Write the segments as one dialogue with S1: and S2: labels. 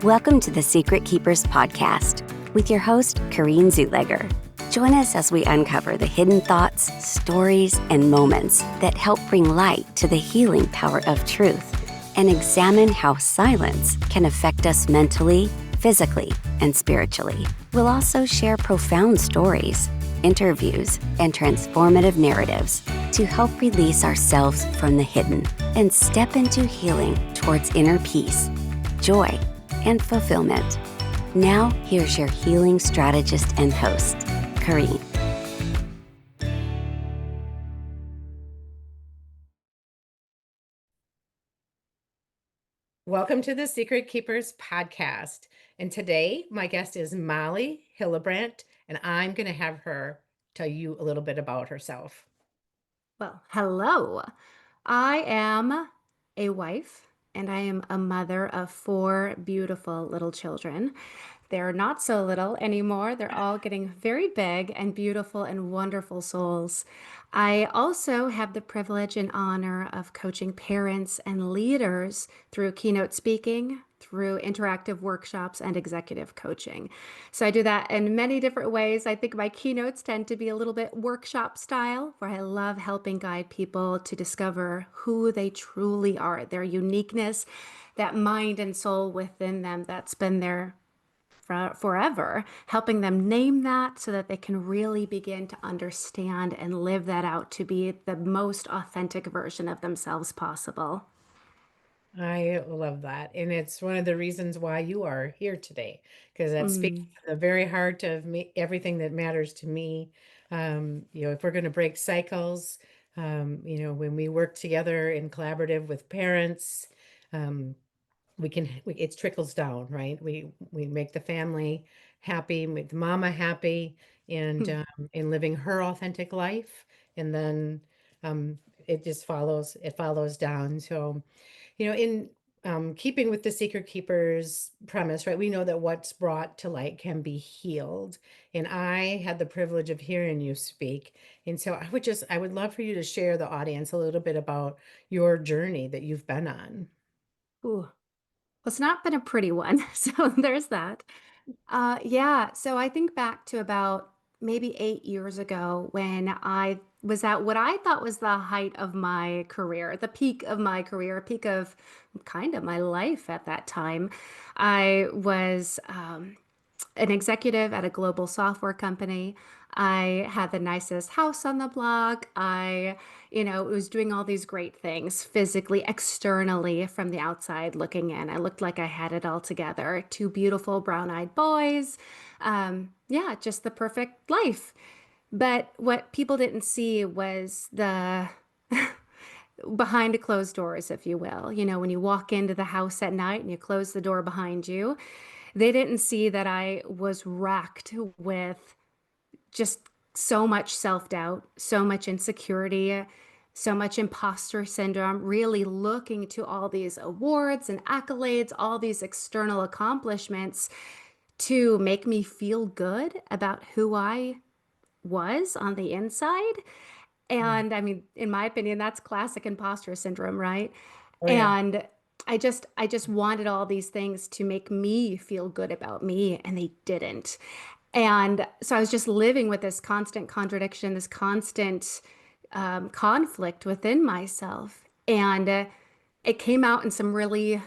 S1: Welcome to the Secret Keepers Podcast with your host, Kareen Zutleger. Join us as we uncover the hidden thoughts, stories, and moments that help bring light to the healing power of truth and examine how silence can affect us mentally, physically, and spiritually. We'll also share profound stories, interviews, and transformative narratives to help release ourselves from the hidden and step into healing towards inner peace, joy, and fulfillment. Now, here's your healing strategist and host, Kareen.
S2: Welcome to the Secret Keepers Podcast. And today, my guest is Molly Hildebrandt, and I'm going to have her tell you a little bit about herself.
S3: Well, hello. I am a wife and I am a mother of four beautiful little children. They're not so little anymore. They're all getting very big and beautiful and wonderful souls. I also have the privilege and honor of coaching parents and leaders through keynote speaking, through interactive workshops, and executive coaching. So I do that in many different ways. I think my keynotes tend to be a little bit workshop style, where I love helping guide people to discover who they truly are, their uniqueness, that mind and soul within them that's been there forever, helping them name that so that they can really begin to understand and live that out to be the most authentic version of themselves possible.
S2: I love that. And it's one of the reasons why you are here today, because that speaks
S3: Mm.
S2: to the very heart of me, everything that matters to me. If we're going to break cycles, when we work together in collaborative with parents, um, it trickles down, right? We make the family happy, make the mama happy, and living her authentic life, and then um, it follows down. So, in keeping with the Secret Keepers premise, right? We know that what's brought to light can be healed, and I had the privilege of hearing you speak, and so I would love for you to share the audience a little bit about your journey that you've been on.
S3: Ooh. Well, it's not been a pretty one, so there's that. Yeah, so I think back to about maybe 8 years ago when I was at what I thought was the height of my career, the peak of my career, peak of kind of my life at that time. I was an executive at a global software company. I had the nicest house on the block. Was doing all these great things physically, externally from the outside looking in. I looked like I had it all together. Two beautiful brown-eyed boys. Yeah, just the perfect life. But what people didn't see was the behind closed doors, if you will. When you walk into the house at night and you close the door behind you, they didn't see that I was racked with just so much self doubt, so much insecurity, so much imposter syndrome, really looking to all these awards and accolades, all these external accomplishments to make me feel good about who I was on the inside.
S2: Mm.
S3: And I mean, in my opinion, that's classic imposter syndrome, right?
S2: Oh yeah.
S3: And I just wanted all these things to make me feel good about me, and they didn't. And so I was just living with this constant contradiction, this constant conflict within myself. And it came out in some really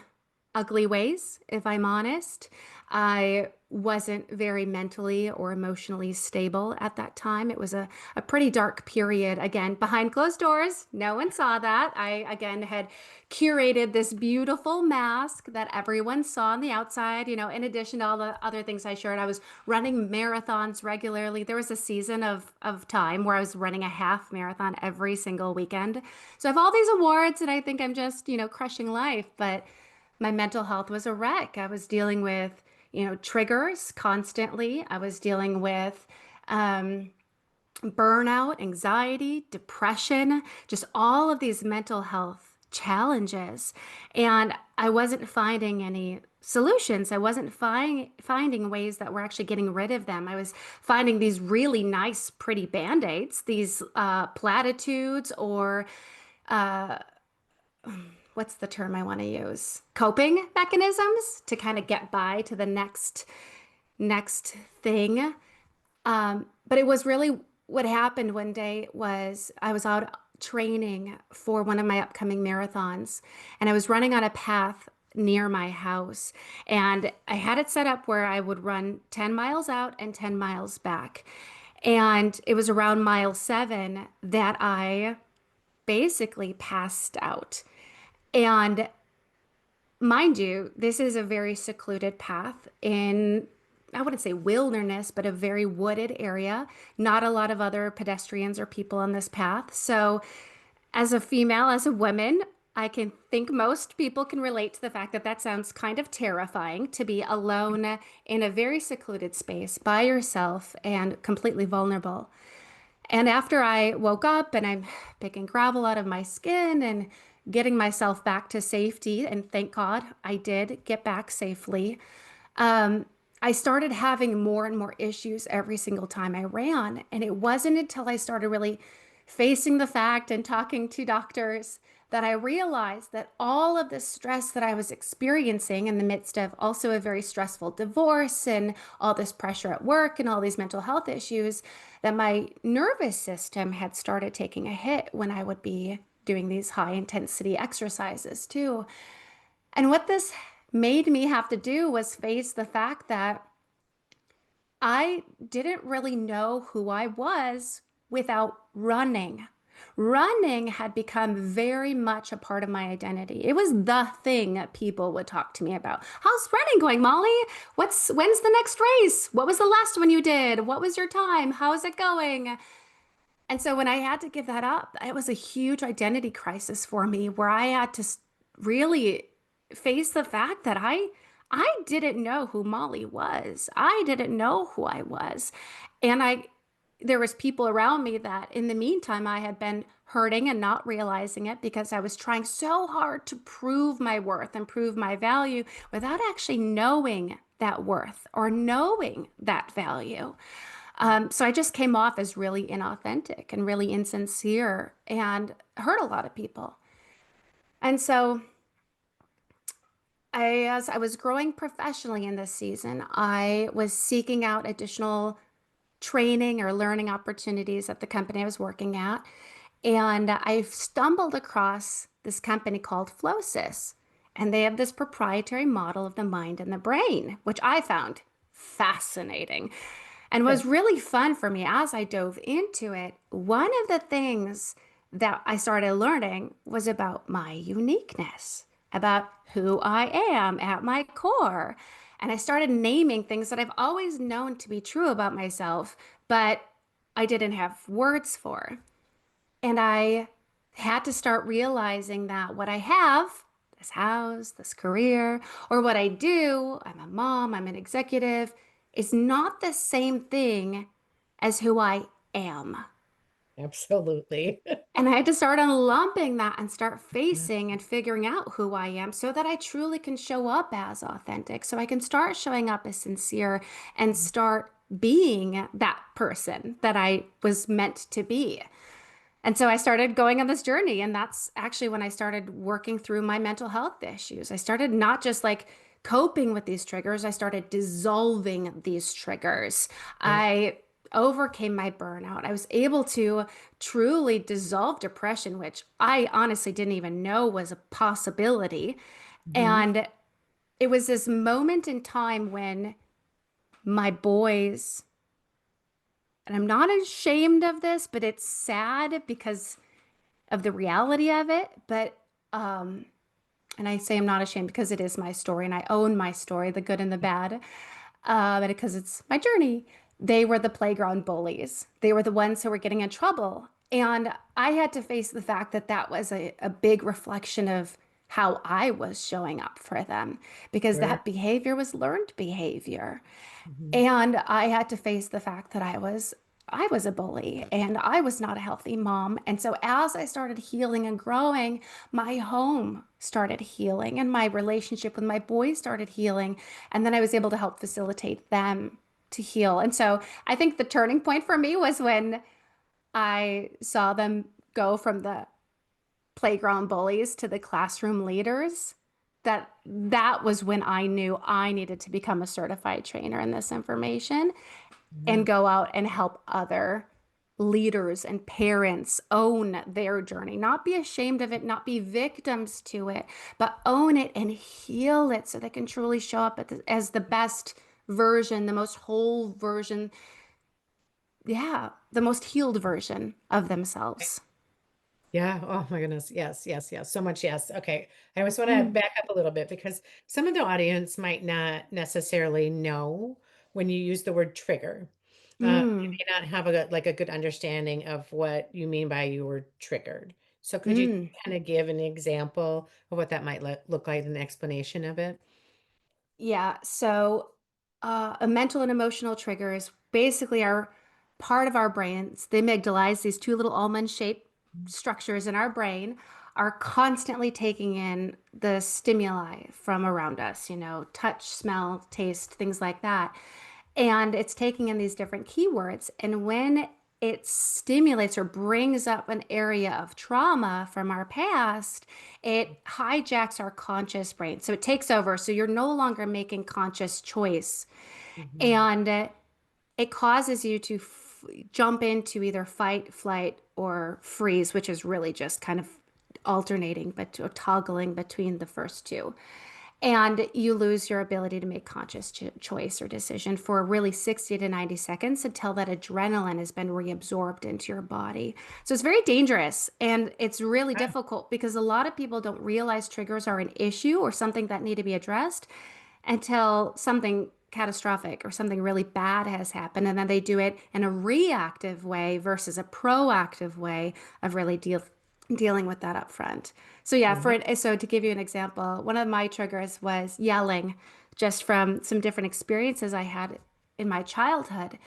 S3: ugly ways, if I'm honest. I wasn't very mentally or emotionally stable at that time. It was a pretty dark period. Again, behind closed doors, no one saw that. I, again, had curated this beautiful mask that everyone saw on the outside. In addition to all the other things I shared, I was running marathons regularly. There was a season of time where I was running a half marathon every single weekend. So I have all these awards and I think I'm just, crushing life. But my mental health was a wreck. I was dealing with, triggers constantly. I was dealing with um, burnout, anxiety, depression, just all of these mental health challenges. And I wasn't finding any solutions. I wasn't finding ways that were actually getting rid of them. I was finding these really nice, pretty band-aids, these platitudes or what's the term I want to use? Coping mechanisms to kind of get by to the next thing. But it was really what happened one day was I was out training for one of my upcoming marathons, and I was running on a path near my house. And I had it set up where I would run 10 miles out and 10 miles back. And it was around mile 7 that I basically passed out. And mind you, this is a very secluded path in, I wouldn't say wilderness, but a very wooded area. Not a lot of other pedestrians or people on this path. So, as a female, as a woman, I can think most people can relate to the fact that that sounds kind of terrifying to be alone in a very secluded space by yourself and completely vulnerable. And after I woke up and I'm picking gravel out of my skin and getting myself back to safety, and thank God I did get back safely, um, I started having more and more issues every single time I ran. And it wasn't until I started really facing the fact and talking to doctors that I realized that all of the stress that I was experiencing in the midst of also a very stressful divorce and all this pressure at work and all these mental health issues, that my nervous system had started taking a hit when I would be doing these high intensity exercises too. And what this made me have to do was face the fact that I didn't really know who I was without running. Running had become very much a part of my identity. It was the thing people would talk to me about. How's running going, Molly? When's the next race? What was the last one you did? What was your time? How's it going? And so when I had to give that up, it was a huge identity crisis for me where I had to really face the fact that I didn't know who Molly was. I didn't know who I was. And there was people around me that in the meantime I had been hurting and not realizing it because I was trying so hard to prove my worth and prove my value without actually knowing that worth or knowing that value. So I just came off as really inauthentic and really insincere and hurt a lot of people. And so as I was growing professionally in this season, I was seeking out additional training or learning opportunities at the company I was working at. And I stumbled across this company called Flowsys. And they have this proprietary model of the mind and the brain, which I found fascinating and was really fun for me as I dove into it. One of the things that I started learning was about my uniqueness, about who I am at my core. And I started naming things that I've always known to be true about myself, but I didn't have words for. And I had to start realizing that what I have, this house, this career, or what I do, I'm a mom, I'm an executive, is not the same thing as who I am.
S2: Absolutely.
S3: And I had to start unlumping that and start facing and figuring out who I am so that I truly can show up as authentic. So I can start showing up as sincere and start being that person that I was meant to be. And so I started going on this journey. And that's actually when I started working through my mental health issues. I started not just like coping with these triggers, I started dissolving these triggers.
S2: Yeah.
S3: I overcame my burnout. I was able to truly dissolve depression, which I honestly didn't even know was a possibility.
S2: Mhm.
S3: And it was this moment in time when my boys, and I'm not ashamed of this, but it's sad because of the reality of it. But, and I say I'm not ashamed because it is my story and I own my story, the good and the bad, but because it's my journey. They were the playground bullies. They were the ones who were getting in trouble. And I had to face the fact that that was a big reflection of how I was showing up for them because
S2: Sure.
S3: that behavior was learned behavior.
S2: Mhm.
S3: And I had to face the fact that I was a bully and I was not a healthy mom. And so as I started healing and growing, my home started healing and my relationship with my boys started healing. And then I was able to help facilitate them to heal. And so I think the turning point for me was when I saw them go from the playground bullies to the classroom leaders, that was when I knew I needed to become a certified trainer in this information
S2: Yeah.
S3: and go out and help other leaders and parents own their journey, not be ashamed of it, not be victims to it, but own it and heal it so they can truly show up as the best version, the most whole version, yeah, the most healed version of themselves.
S2: Yeah. Oh my goodness. Yes, yes, yes. So much yes. Okay. I just want to
S3: Mm,
S2: back up a little bit because some of the audience might not necessarily know when you use the word trigger. They
S3: mm,
S2: may not have a good understanding of what you mean by you were triggered. So could you
S3: mm.
S2: kind of give an example of what that might look like, an explanation of it?
S3: Yeah, so a mental and emotional triggers basically are part of our brains. The amygdala, these two little almond-shaped structures in our brain, are constantly taking in the stimuli from around us, touch, smell, taste, things like that. And it's taking in these different keywords. And when it stimulates or brings up an area of trauma from our past, it hijacks our conscious brain. So it takes over. So you're no longer making conscious choice.
S2: Mhm.
S3: And it causes you to jump into either fight, flight, or freeze, which is really just kind of alternating, but toggling between the first two. And you lose your ability to make conscious choice or decision for really 60 to 90 seconds until that adrenaline has been reabsorbed into your body. So it's very dangerous and it's really
S2: Ah,
S3: difficult because a lot of people don't realize triggers are an issue or something that need to be addressed until something catastrophic or something really bad has happened. And then they do it in a reactive way versus a proactive way of really dealing with that up front. So yeah,
S2: yeah.
S3: so to give you an example, one of my triggers was yelling just from some different experiences I had in my childhood.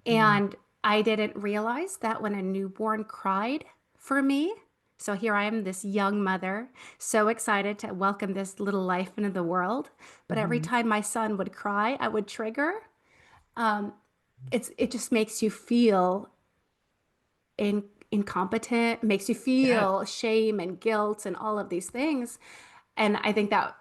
S2: Mhm.
S3: And I didn't realize that when a newborn cried for me. So here I am, this young mother, so excited to welcome this little life into the world. But every
S2: Mhm.
S3: time my son would cry, I would trigger. It just makes you feel incompetent, makes you
S2: Yeah.
S3: feel shame and guilt and all of these things. And I think that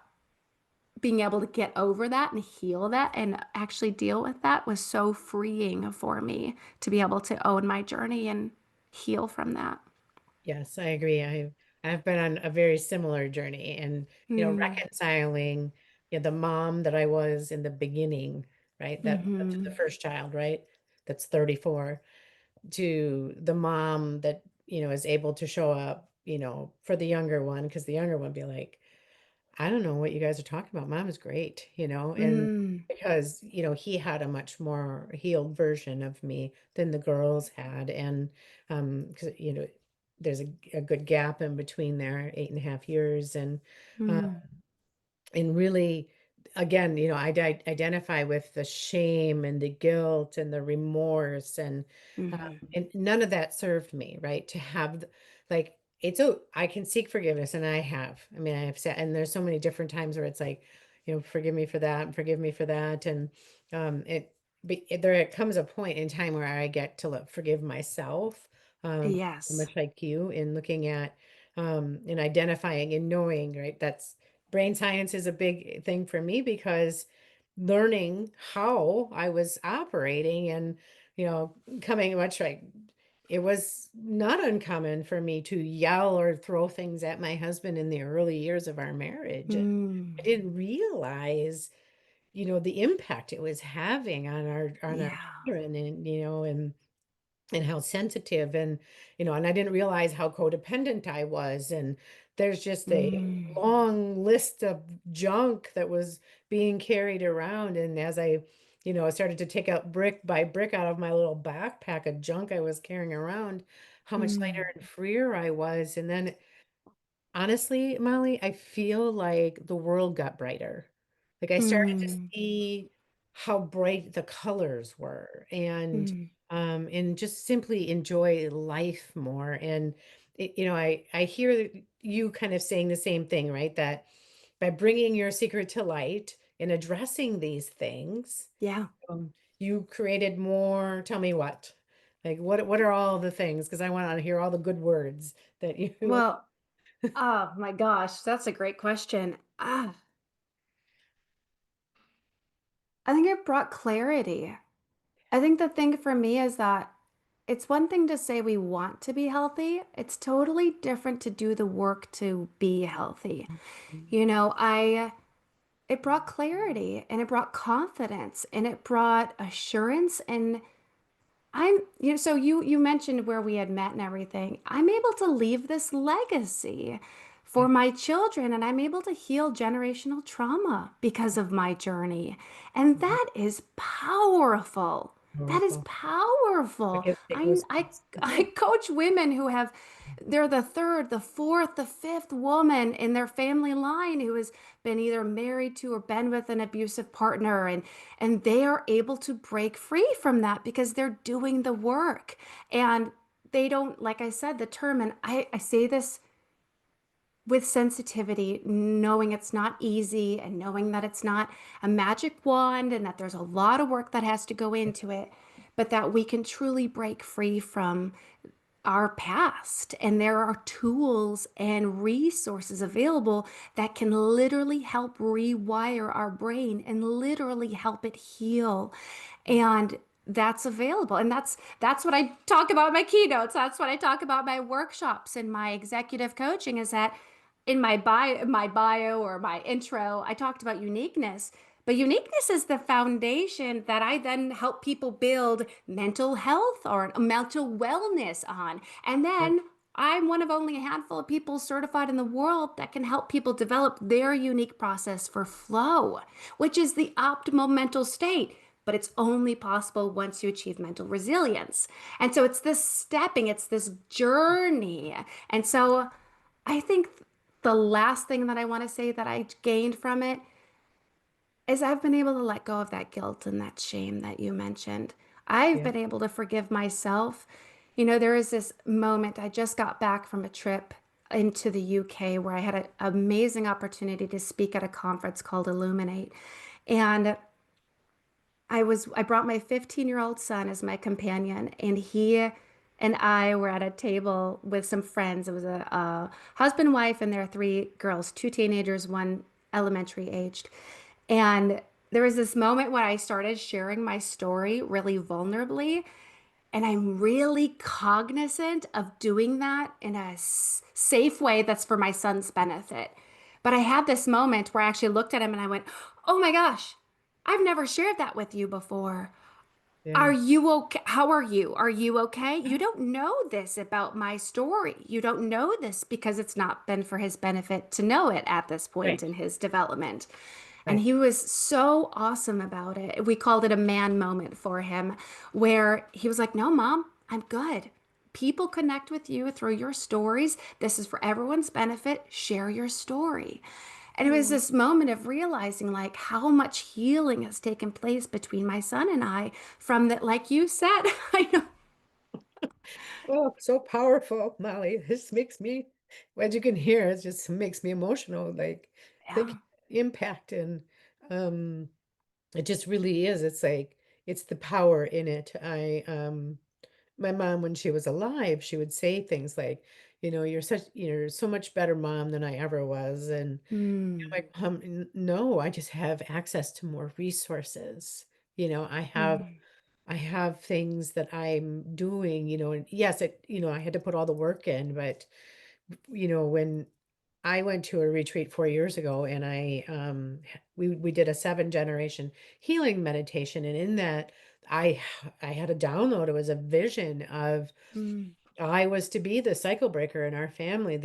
S3: being able to get over that and heal that and actually deal with that was so freeing for me to be able to own my journey and heal from that.
S2: Yes, I agree. I've been on a very similar journey and
S3: Mm,
S2: reconciling the mom that I was in the beginning, right? That's the
S3: mm-hmm,
S2: first child, right? That's 34 to the mom that is able to show up, for the younger one because the younger one be like, I don't know what you guys are talking about. Mom is great, and
S3: mm,
S2: because, he had a much more healed version of me than the girls had. And because, there's a good gap in between there, 8.5 years.
S3: mm,
S2: And really, again, identify with the shame and the guilt and the remorse
S3: mm-hmm,
S2: and none of that served me, right? To have like I can seek forgiveness and I have. I mean, I have said, and there's so many different times where it's like, forgive me for that and forgive me for that. And it but there comes a point in time where I get to forgive myself,
S3: yes,
S2: much like you, in looking at and identifying and knowing, right? That's brain science is a big thing for me because learning how I was operating and, coming much like it was not uncommon for me to yell or throw things at my husband in the early years of our marriage.
S3: mm,
S2: I didn't realize, the impact it was having on our
S3: yeah,
S2: children and how sensitive and I didn't realize how codependent I was. And there's just a
S3: mm,
S2: long list of junk that was being carried around. And as I started to take out brick by brick out of my little backpack of junk I was carrying around, how much lighter
S3: mm,
S2: and freer I was. And then honestly, Molly, I feel like the world got brighter. Like I started to
S3: mm,
S2: see how bright the colors were
S3: mm,
S2: and just simply enjoy life more. And I hear you kind of saying the same thing, right? That by bringing your secret to light and addressing these things,
S3: yeah.
S2: you created more. Tell me what. Like what are all the things? Because I want to hear all the good words that you
S3: Well, Oh my gosh, that's a great question. I think it brought clarity. I think the thing for me is that it's one thing to say we want to be healthy. It's totally different to do the work to be healthy.
S2: Mhm.
S3: I it brought clarity and it brought confidence and it brought assurance and so you mentioned where we had met and everything. I'm able to leave this legacy for
S2: Yeah.
S3: my children and I'm able to heal generational trauma because of my journey. And
S2: Mhm.
S3: that is powerful. That is
S2: Powerful. It
S3: powerful.
S2: gives me
S3: I I
S2: goosebumps.
S3: I coach women who have they're the third, the fourth, the fifth woman in their family line who has been either married to or been with an abusive partner and they are able to break free from that because they're doing the work and they don't, like I said, the term, and I say this with sensitivity, knowing it's not easy and knowing that it's not a magic wand and that there's a lot of work that has to go into it, but that we can truly break free from our past. And there are tools and resources available that can literally help rewire our brain and literally help it heal. And that's available. And that's what I talk about in my keynotes. That's what I talk about in my workshops and my executive coaching is that in my bio or my intro, I talked about uniqueness. But uniqueness is the foundation that I then help people build mental health or mental wellness on. And
S2: Right.
S3: then I'm one of only a handful of people certified in the world that can help people develop their unique process for flow, which is the optimal mental state. But it's only possible once you achieve mental resilience. And so it's this stepping, it's this journey. And so I think the last thing that I want to say that I gained from it is I've been able to let go of that guilt and that shame that you mentioned. I've
S2: Yeah.
S3: been able to forgive myself. There is this moment, I just got back from a trip into the UK where I had an amazing opportunity to speak at a conference called Illuminate. And I brought my 15-year-old son as my companion, and he and I were at a table with some friends. It was a husband, wife, and their three girls, two teenagers, one elementary aged. And there was this moment when I started sharing my story really vulnerably, and I'm really cognizant of doing that in a safe way that's for my son's benefit. But I had this moment where I actually looked at him and I went, "Oh my gosh, I've never shared that with you before. Are
S2: Yeah.
S3: you okay? How are you? Are you okay? You don't know this about my story. You don't know this because it's not been for his benefit to know it at this point
S2: Right.
S3: in his development." And
S2: Right.
S3: he was so awesome about it. We called it a man moment for him, where he was like, "No, mom, I'm good. People connect with you through your stories. This is for everyone's benefit. Share your story." And it was
S2: Oh,
S3: this moment of realizing like how much healing has taken place between my son and I from that, like you said, I know.
S2: oh, so powerful, Molly. This makes me, as you can hear, it just makes me emotional. Like
S3: Yeah.
S2: think impact and um it just really is. It's like it's the power in it. My mom when she was alive, she would say things like, you're so much better mom than I ever was. And
S3: Mm,
S2: like, no, I just have access to more resources. You know, I have
S3: mm,
S2: I have things that I'm doing, and yes, I had to put all the work in, but when I went to a retreat 4 years ago and we did a 7 generation healing meditation. And in that I had a download. It was a vision of
S3: mm.
S2: I was to be the cycle breaker in our family.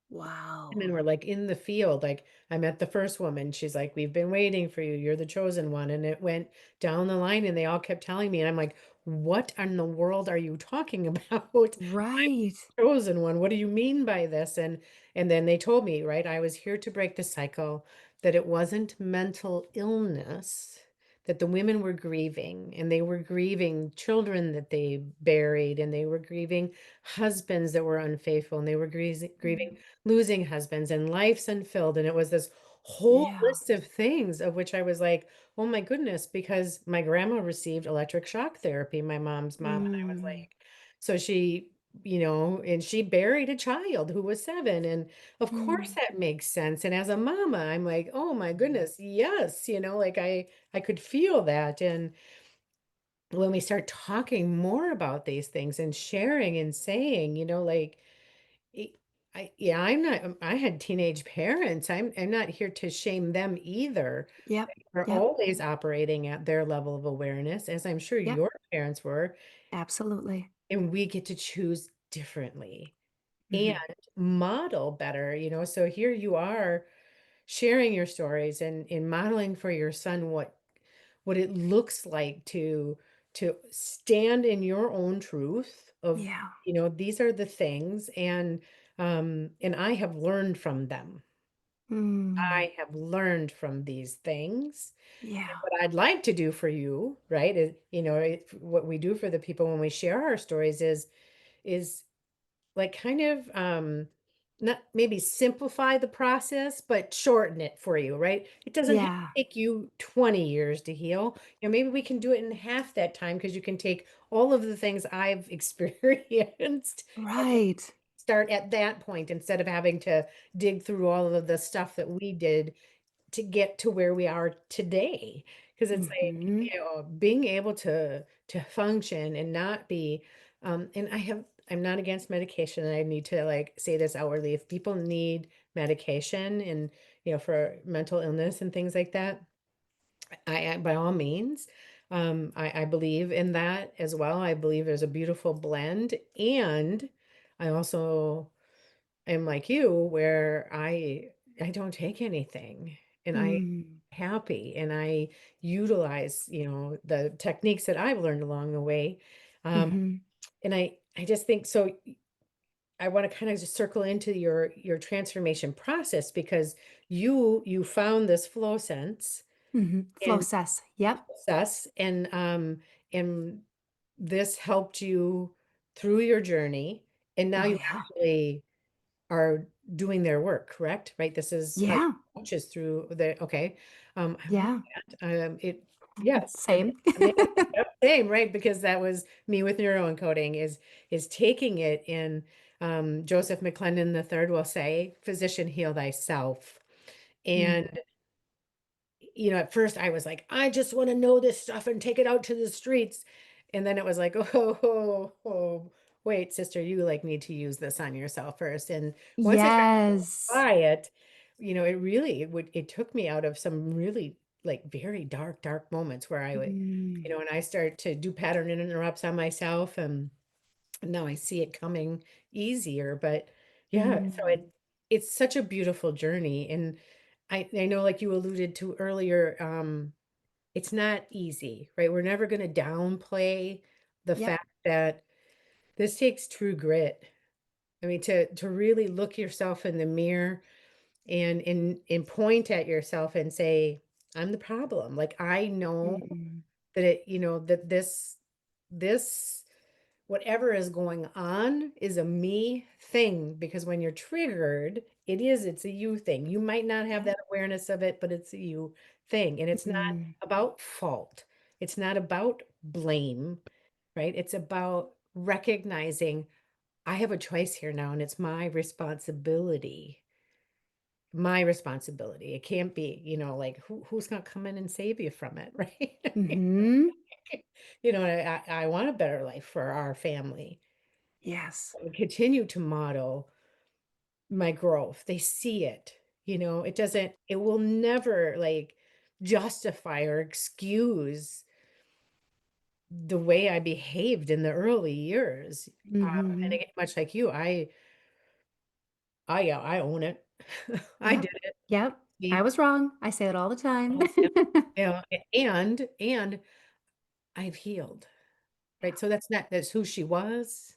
S3: Wow.
S2: Women were like in the field. Like I met the first woman. She's like, "We've been waiting for you. You're the chosen one." And it went down the line and they all kept telling me. And I'm like, what in the world are you talking about?
S3: Right.
S2: Chosen one. What do you mean by this? And then they told me, right, I was here to break the cycle, that it wasn't mental illness, that the women were grieving and they were grieving children that they buried and they were grieving husbands that were unfaithful and they were grieving
S3: Mm.
S2: losing husbands and lives unfilled. And it was this whole
S3: Yeah.
S2: list of things of which I was like, oh my goodness, because my grandma received electric shock therapy, my mom's mom. And I was
S3: Mm.
S2: like, so she and she buried a child who was 7. And of course
S3: Mm.
S2: that makes sense. And as a mama, I'm like, oh my goodness, yes, like I could feel that. And when we start talking more about these things and sharing and saying, like, I, yeah, I had teenage parents. I'm not here to shame them either.
S3: Yep.
S2: We're
S3: Yep.
S2: always operating at their level of awareness, as I'm sure
S3: Yep.
S2: your parents were,
S3: Absolutely.
S2: and we get to choose differently and
S3: Hmm.
S2: model better, so here you are sharing your stories and modeling for your son what it looks like to stand in your own truth of,
S3: Yeah.
S2: these are the things, and I have learned from them.
S3: Mm.
S2: I have learned from these things. And
S3: Yeah.
S2: what I'd like to do for you, right, is, what we do for the people when we share our stories is like kind of not maybe simplify the process, but shorten it for you, right? It doesn't have
S3: Yeah.
S2: to take you 20 years to heal. Maybe we can do it in half that time because you can take all of the things I've experienced and
S3: Right.
S2: start at that point instead of having to dig through all of the stuff that we did to get to where we are today. Because it's like,
S3: Hmm.
S2: being able to function and not be and I'm not against medication, and I need to like say this outwardly. If people need medication and for mental illness and things like that, I by all means, I believe in that as well. I believe there's a beautiful blend, and I also am like you where I don't take anything, and I
S3: Mm.
S2: happy, and I utilize, the techniques that I've learned along the way. Um,
S3: Hmm.
S2: and I just think so. I want to kind of just circle into your transformation process because you found this flow sense
S3: Hmm. Flow
S2: and
S3: says. Yep.
S2: process, and this helped you through your journey, and now
S3: Oh
S2: you
S3: yeah.
S2: actually are doing their work, correct? Right? This is how you
S3: Yeah.
S2: coaches through the okay. I love
S3: Yeah.
S2: that. Yes,
S3: Same.
S2: yep, same, right? Because that was me with neuroencoding is taking it in. Joseph McClendon III will say, "Physician, heal thyself."
S3: Mm.
S2: And at first I was like, I just want to know this stuff and take it out to the streets. And then it was like, oh, wait, sister, you like need to use this on yourself first. And once I started to
S3: Yes.
S2: apply it, it took me out of some really like very dark, dark moments where I would,
S3: Mm.
S2: and I start to do pattern interrupts on myself, and now I see it coming easier. But yeah, so
S3: Mm.
S2: it's such a beautiful journey. And I know, like you alluded to earlier, it's not easy, right? We're never going to downplay the
S3: Yep.
S2: fact that this takes true grit. I mean, to really look yourself in the mirror and point at yourself and say, I'm the problem. Like I know
S3: Mm.
S2: that that this whatever is going on is a me thing, because when you're triggered, it's a you thing. You might not have
S3: Yep.
S2: that awareness of it, but it's a you thing. And it's not
S3: Mm.
S2: about fault. It's not about blame, right? It's about recognizing I have a choice here now, and it's my responsibility. My responsibility. It can't be, like who's gonna come in and save you from it, right?
S3: Hmm.
S2: I want a better life for our family.
S3: Yes.
S2: And continue to model my growth. They see it. It will never like justify or excuse the way I behaved in the early years. And
S3: Hmm.
S2: again, much like you, yeah, I own it. I
S3: Yep.
S2: did it.
S3: Yep. I
S2: Me.
S3: was wrong. I say it all the time.
S2: Yep. Yeah, and I've healed. Right. So that's who she was.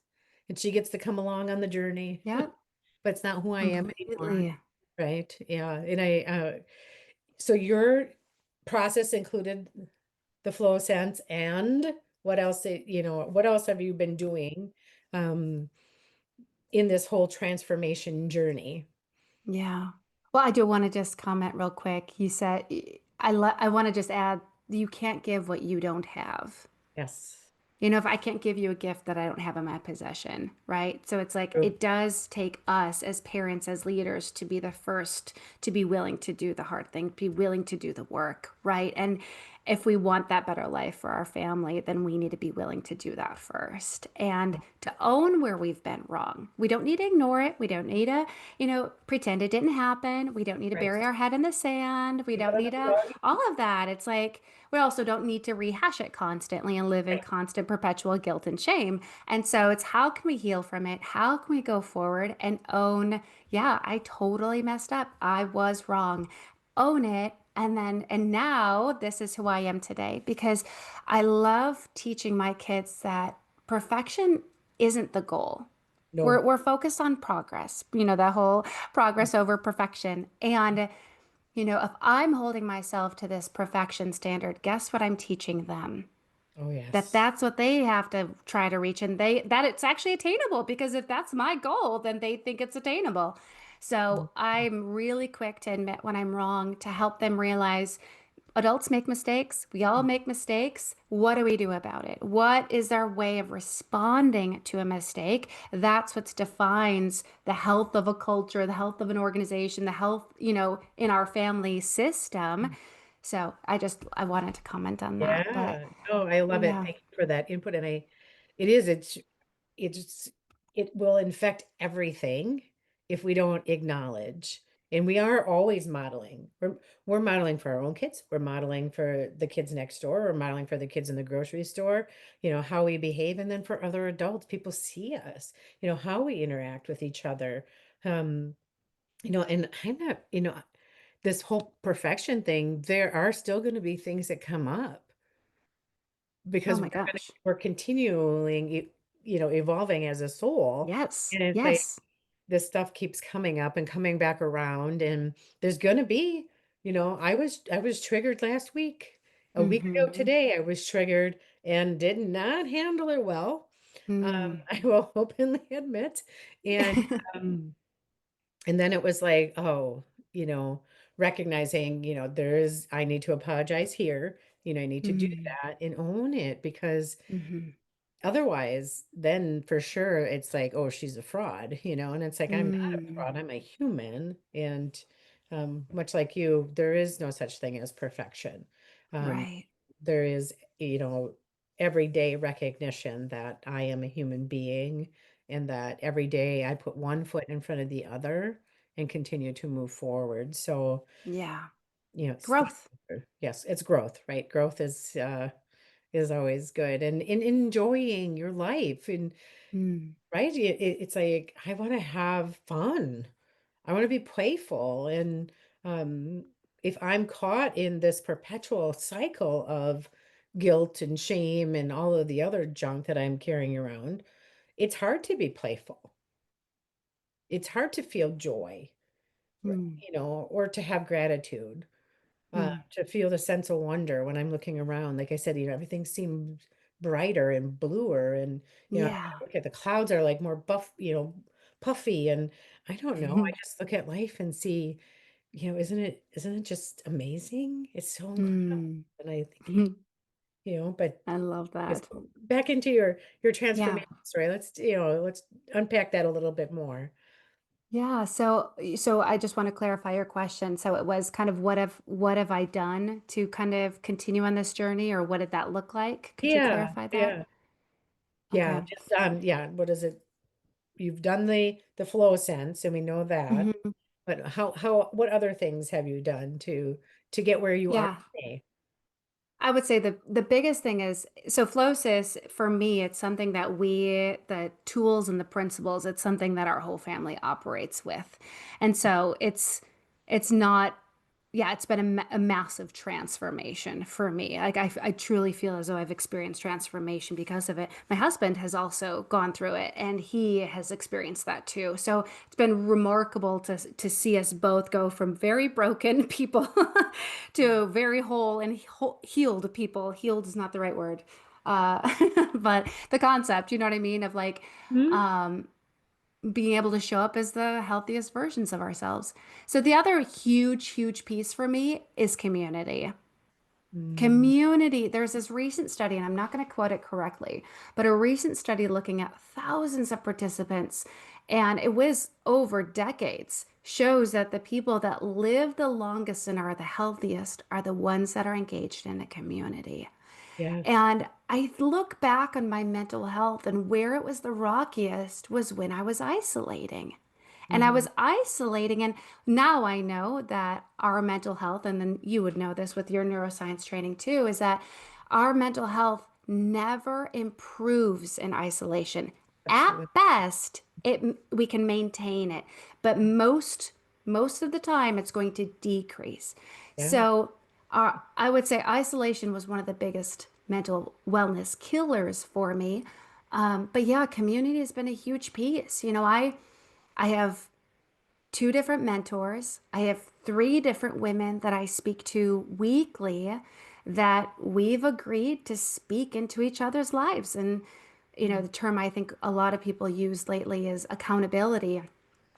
S2: And she gets to come along on the journey,
S3: Yep.
S2: but it's not who I am anymore.
S3: Completely.
S2: Right. Yeah. So your process included the flow sense, and what else have you been doing um, in this whole transformation journey?
S3: Yeah. Well, I do want to just comment real quick. You said, I want to just add, you can't give what you don't have.
S2: Yes.
S3: You know, if I can't give you a gift that I don't have in my possession, right? So it's like
S2: True.
S3: it does take us as parents, as leaders, to be the first to be willing to do the hard thing, be willing to do the work, right? And if we want that better life for our family, then we need to be willing to do that first and to own where we've been wrong. We don't need to ignore it. We don't need to, pretend it didn't happen. We don't need to
S2: Right.
S3: bury our head in the sand. We
S2: Keep it
S3: don't
S2: under
S3: need
S2: the
S3: to,
S2: rug.
S3: all of that. It's like, we also don't need to rehash it constantly and live in
S2: Right.
S3: constant perpetual guilt and shame. And so it's how can we heal from it? How can we go forward and own, yeah, I totally messed up. I was wrong. Own it. And now this is who I am today because I love teaching my kids that perfection isn't the goal.
S2: No.
S3: We're focused on progress, that whole progress over perfection. And if I'm holding myself to this perfection standard, guess what I'm teaching them?
S2: Oh,
S3: That
S2: yes.
S3: that's what they have to try to reach and that it's actually attainable because if that's my goal, then they think it's attainable. So I'm really quick to admit when I'm wrong to help them realize adults make mistakes. We all make mistakes. What do we do about it? What is our way of responding to a mistake? That's what defines the health of a culture, the health of an organization, the health, in our family system. So I wanted to comment on that. But
S2: Yeah. No, I love it.
S3: yeah.
S2: Thank you for that input. And it is, it's, it will infect everything if we don't acknowledge. And we are always modeling. We're modeling for our own kids. We're modeling for the kids next door. We're modeling for the kids in the grocery store, how we behave. And then for other adults, people see us, how we interact with each other. Um, and I'm not, this whole perfection thing, there are still going to be things that come up
S3: Oh
S2: because
S3: my gosh.
S2: we're continuing, evolving as a soul.
S3: Yes.
S2: And it's like
S3: Yes.
S2: this stuff keeps coming up and coming back around. And there's going to be, I was triggered last week. A week ago
S3: Mm-hmm.
S2: today, I was triggered and did not handle it well.
S3: Mm.
S2: I will openly admit. And, um, and then it was like, oh, you know, recognizing, I need to apologize here. I need to do
S3: Mm.
S2: that and own it because
S3: Mm-hmm.
S2: otherwise, then for sure it's like, oh, she's a fraud, and it's like, I'm not a
S3: Mm.
S2: fraud, I'm a human. And much like you, there is no such thing as perfection. Um,
S3: Right.
S2: there is, everyday recognition that I am a human being and that every day I put one foot in front of the other and continue to move forward. So,
S3: Yeah.
S2: thank
S3: Growth.
S2: you yes, it's growth, right? Growth is always good and in enjoying your life and
S3: Mm.
S2: right it's like I want to have fun. I want to be playful and um if I'm caught in this perpetual cycle of guilt and shame and all of the other junk that I'm carrying around, it's hard to be playful. It's hard to feel joy,
S3: Mm.
S2: or to have gratitude.
S3: Mm.
S2: To feel the sense of wonder when I'm looking around. Like I said, everything seems brighter and bluer and, I
S3: Yeah.
S2: look at the clouds are like more puffy and I don't know. I just look at life and see, isn't it just amazing? It's so incredible.
S3: Mm.
S2: And I think, but
S3: I love
S2: yes,
S3: that.
S2: back into your
S3: Yeah.
S2: transformation story. Let's unpack that a little bit more.
S3: Yeah. So I just want to clarify your question. So it was kind of what have I done to kind of continue on this journey, or what did that look like? Could you
S2: Yeah,
S3: clarify that?
S2: yeah, yeah.
S3: Okay.
S2: Just yeah. What is it? You've done the flow sense, and we know that.
S3: Mhm.
S2: But what other things have you done to get where you are
S3: Yeah.
S2: today?
S3: I would say the biggest thing is so Flosis for me, it's something that the tools and the principles, it's something that our whole family operates with. And so it's not, yeah, it's been a massive transformation for me. Like I truly feel as though I've experienced transformation because of it. My husband has also gone through it and he has experienced that too. So it's been remarkable to see us both go from very broken people to very whole and healed people. Healed is not the right word. Uh, but the concept, you know what I mean, of like
S2: Hmm?
S3: um, being able to show up as the healthiest versions of ourselves. So the other huge, huge piece for me is community.
S2: Mm,
S3: Community, there's this recent study, and I'm not going to quote it correctly, but a recent study looking at thousands of participants, and it was over decades, shows that the people that live the longest and are the healthiest are the ones that are engaged in a community.
S2: yes.
S3: And I look back on my mental health, and where it was the rockiest was when I was isolating. And I
S2: Hmm.
S3: was isolating, and now I know that our mental health, and then you would know this with your neuroscience training too, is that our mental health never improves in isolation. At
S2: Absolutely.
S3: best, we can maintain it, but most of the time it's going to decrease.
S2: Yeah.
S3: So, I would say isolation was one of the biggest mental wellness killers for me. But yeah, community has been a huge piece. I have two different mentors. I have three different women that I speak to weekly that we've agreed to speak into each other's lives. And,
S2: Mm-hmm.
S3: the term I think a lot of people use lately is accountability,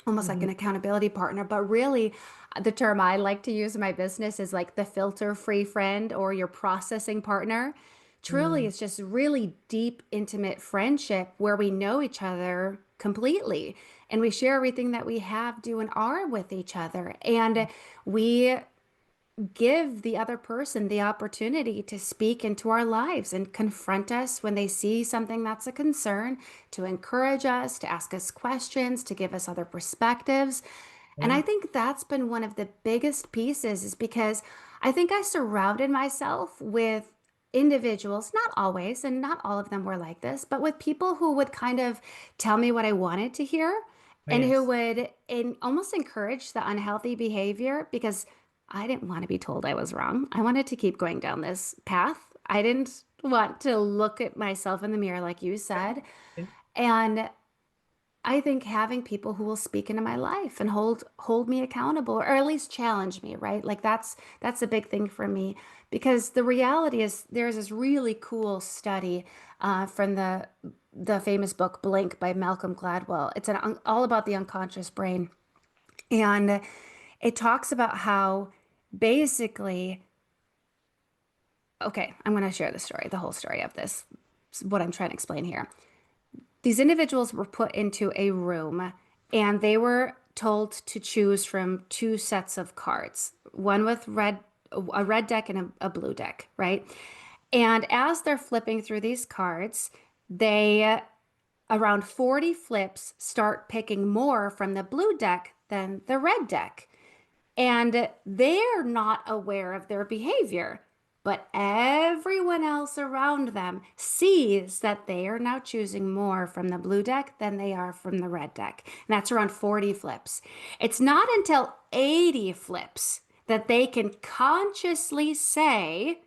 S3: almost like an accountability partner. But really, the term I like to use in my business is like the filter-free friend or your processing partner. Truly,
S2: Mm-hmm.
S3: it's just really deep, intimate friendship where we know each other completely and we share everything that we have, do, and are with each other. And we give the other person the opportunity to speak into our lives and confront us when they see something that's a concern, to encourage us, to ask us questions, to give us other perspectives. And I
S2: Yeah.
S3: think that's been one of the biggest pieces, is because I think I surrounded myself with individuals, not always, and not all of them were like this, but with people who would kind of tell me what I wanted to hear
S2: Oh,
S3: and who
S2: yes.
S3: would almost encourage the unhealthy behavior because I didn't want to be told I was wrong. I wanted to keep going down this path. I didn't want to look at myself in the mirror, like you said.
S2: Yeah.
S3: And I think having people who will speak into my life and hold me accountable, or at least challenge me, right? Like that's a big thing for me, because the reality is there's this really cool study from the famous book Blink by Malcolm Gladwell. It's all about the unconscious brain, and it talks about how basically, okay, I'm going to share the story, the whole story of this, what I'm trying to explain here. These individuals were put into a room and they were told to choose from two sets of cards, one with a red deck and a blue deck, right? And as they're flipping through these cards, they around 40 flips start picking more from the blue deck than the red deck. And they're not aware of their behavior, but everyone else around them sees that they are now choosing more from the blue deck than they are from the red deck. And that's around 40 flips. It's not until 80 flips that they can consciously say,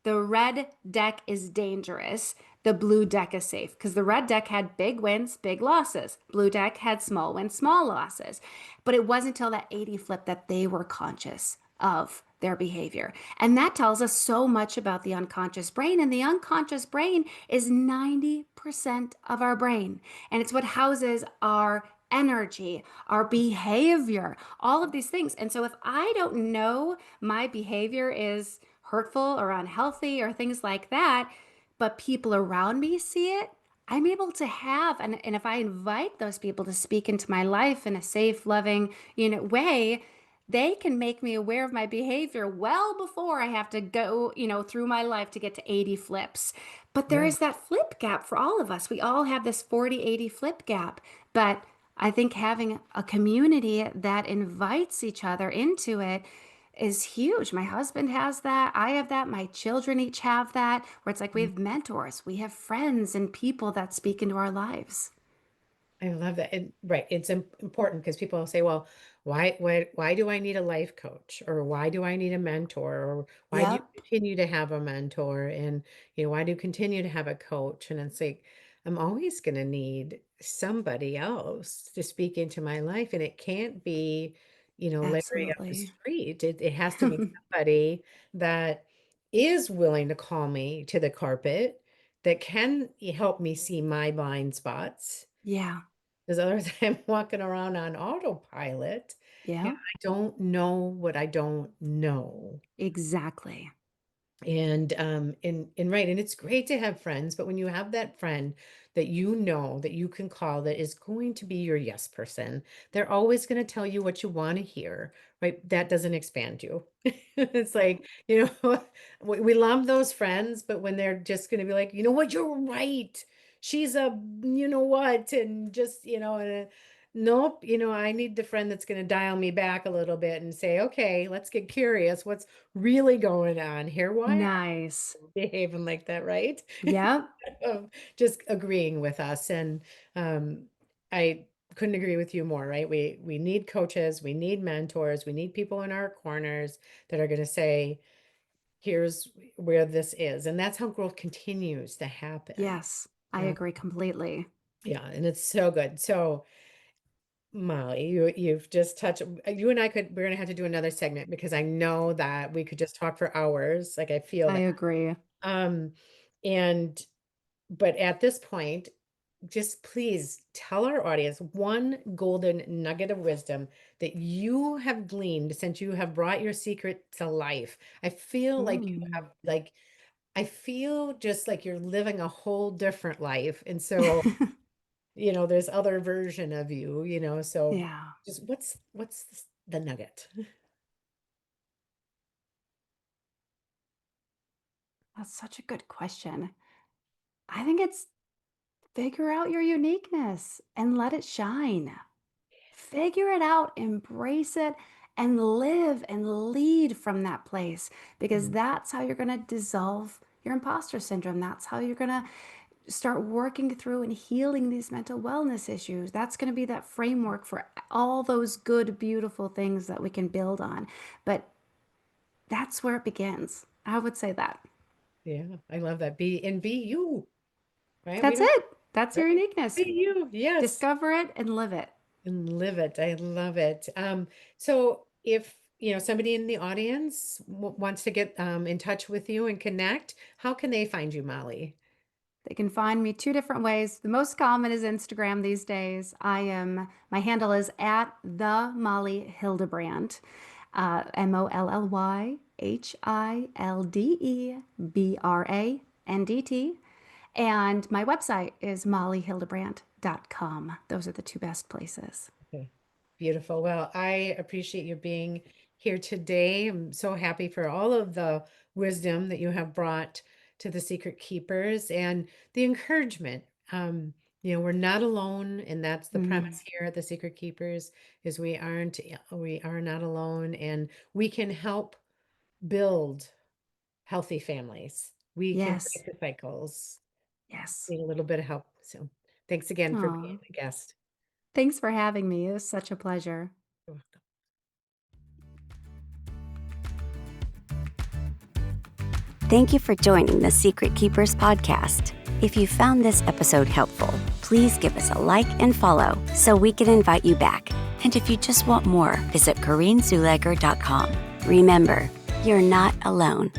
S3: the red deck is dangerous. The blue deck is safe, because the red deck had big wins, big losses. Blue deck had small wins, small losses. But it wasn't until that 80 flip that they were conscious of their behavior. And that tells us so much about the unconscious brain. And the unconscious brain is 90% of our brain. And it's what houses our energy, our behavior, all of these things. And so if I don't know my behavior is hurtful or unhealthy or things like that, but people around me see it, I'm able to have, and if I invite those people to speak into my life in a safe, loving, way, they can make me aware of my behavior well before I have to go, through my life to get to 80 flips. But there
S2: Yeah.
S3: is that flip gap for all of us. We all have this 40-80 flip gap. But I think having a community that invites each other into it is huge. My husband has that. I have that. My children each have that, where it's like we have mentors, we have friends and people that speak into our lives.
S2: I love that. And right, it's important because people say, well, why do I need a life coach? Or why do I need a mentor? Or why do you
S3: Yep.
S2: continue to have a mentor? And, why do you continue to have a coach? And it's like, I'm always going to need somebody else to speak into my life. And it can't be, Larry up the
S3: Absolutely.
S2: street. It has to be somebody that is willing to call me to the carpet, that can help me see my blind spots,
S3: Yeah.
S2: because otherwise I'm walking around on autopilot and
S3: Yep.
S2: I don't know what I don't know.
S3: Exactly.
S2: And right, and it's great to have friends, but when you have that friend that you know that you can call, that is going to be your yes person, they're always going to tell you what you want to hear, right? That doesn't expand you. It's like, we love those friends, but when they're just going to be like, you know what, you're right. She's a, you know what, and just, nope, I need the friend that's going to dial me back a little bit and say, okay, let's get curious. What's really going on here? Why
S3: Nice.
S2: behaving like that, right?
S3: Yep.
S2: Of just agreeing with us. And I couldn't agree with you more, right? We need coaches, we need mentors, we need people in our corners that are going to say, here's where this is. And that's how growth continues to happen.
S3: Yes, I
S2: Uh,
S3: agree completely.
S2: yeah, and it's so good. So Molly, you've just touched, you and we're gonna have to do another segment because I know that we could just talk for hours. Like I feel
S3: I
S2: that.
S3: agree.
S2: Um, and But at this point, just please tell our audience one golden nugget of wisdom that you have gleaned since you have brought your secret to life. I feel like you
S3: Mm.
S2: have I feel just like you're living a whole different life. And so, there's other version of you, so
S3: Yeah,
S2: just what's the nugget?
S3: that's such a good question. I think it's figure out your uniqueness and let it shine. Figure it out, embrace it, and live and lead from that place because
S2: Mm,
S3: that's how you're going to dissolve your imposter syndrome. That's how you're going to start working through and healing these mental wellness issues. That's going to be that framework for all those good, beautiful things that we can build on. But that's where it begins. I would say that.
S2: yeah, I love that. Be you, right? We
S3: That's
S2: don't
S3: it. That's your
S2: right?
S3: uniqueness.
S2: Be you. Yes.
S3: Discover it and live it.
S2: And live it. I love it. So if somebody in the audience wants to get in touch with you and connect, how can they find you, Molly?
S3: They can find me two different ways. The most common is Instagram these days. My handle is at the Molly Hildebrandt, MollyHildebrandt. And my website is mollyhildebrandt.com. Those are the two best places.
S2: Okay. Beautiful. Well, I appreciate you being here today. I'm so happy for all of the wisdom that you have brought to the Secret Keepers and the encouragement. We're not alone, and that's the
S3: Mm,
S2: premise here at the Secret Keepers is we are not alone, and we can help build healthy families. We can
S3: yes,
S2: break the cycles.
S3: yes.
S2: Need a little bit of help. So thanks again for being
S3: Oh,
S2: a guest.
S3: thanks for having me. It was such a pleasure.
S2: You're welcome.
S1: Thank you for joining the Secret Keepers podcast. If you found this episode helpful, please give us a like and follow so we can invite you back. And if you just want more, visit CorrineZuleger.com. Remember, you're not alone.